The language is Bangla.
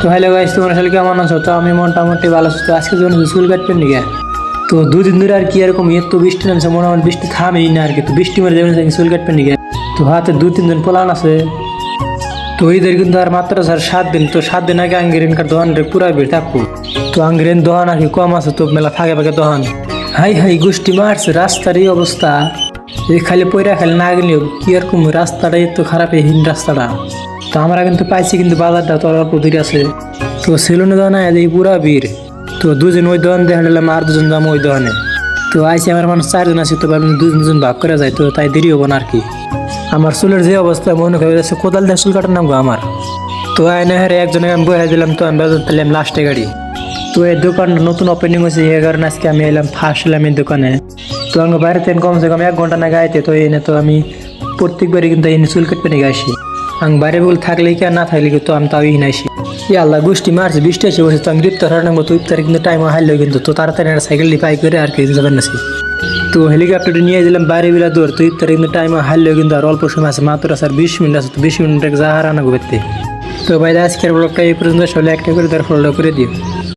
তো হ্যালো গাইস, তোমরা আসলে কেমন আছো? তো আমি মোটামুটি ভালো আছি। তো আজকে যখন স্কুল কাটবেন নিকে, তো দুদিন ধরে আর কি এরকম তো বৃষ্টি নামছে, মনে হয় বৃষ্টি থামেই না আর কি। তো বৃষ্টি মেরে যাবেন স্কুল কাটবেন নিকে, তো হাতে 2-3 দিন প্ল্যান আছে। তো ঈদের কিন্তু আর মাত্র স্যার 7 দিন। তো 7 দিন আগে আঙ্গিরেন কার দোকান পুরা ভিড় থাকবো। তো আঙ্গিরেন দোকান আর কি কম আছে, তো মেলা ফাঁকে ফাঁকে দোকান। হাই হাই গোষ্ঠী মারছে, রাস্তার এই অবস্থা। এই খালি পয়রা খালি না গেলেও কি এরকম রাস্তাটাই তো খারাপ, এই হিন রাস্তাটা। তো আমরা কিন্তু পাইছি, কিন্তু বাজারটা তো অল্প দূরে আছে। তো সেলুনে দোকানে এই পুরা ভিড়। তো দুজন ওই দোকান দেখা নিলাম, আর দুজন যাবো ওই দোকানে। তো আইসি আমার মানুষ 4 জন আছে, তো ভাবলাম দুজন ভাগ করে যায়, তো তাই দেরি হবো না আর কি। আমার চুলের যে অবস্থা, মনে করে যাচ্ছে কোদাল দিয়ে চুল কাটার নামবো আমার। তো আইনে হারে একজনে আমি বয়ে দিলাম, তো আমি বাজার তাহলে লাস্টে গাড়ি। তো এই দোকানটা নতুন ওপেনিং হয়েছে, এই কারণে আজকে আমি এলাম, ফার্স্ট এলাম এই দোকানে। তো আমার বাইরে থেকে কমসে কম 1 ঘন্টা না গাইতে, তো এনে তো আমি প্রত্যেকবারই কিন্তু এনে চুল কাটতে নিয়ে আসি। আমি বাইরে বলে থাকলে কি আর না থাকলে তো আমি তাও ইন আসি। ই আল্লাহ গোষ্ঠী মারছে, বৃষ্টি এসে বসে। তো আমি ইফতার হারানো, তো ইফতারে কিন্তু টাইম হারলো, কিন্তু তো তাড়াতাড়ি একটা সাইকেল পাই করে আর কি যাবেন না। তো হেলিকপ্টারটি নিয়ে দিলাম বাইরে বেলা দৌড়। তো ইফতারে কিন্তু টাইম হারলেও কিন্তু আর অল্প সময় আছে, মাত্র স্যার 20 মিনিট আছে। তো 20 মিনিট যা হারানো করতে। তো ভাই আজকের ব্লগটা এই পর্যন্ত, সবাই একটা করে তার ফলো করে দিও।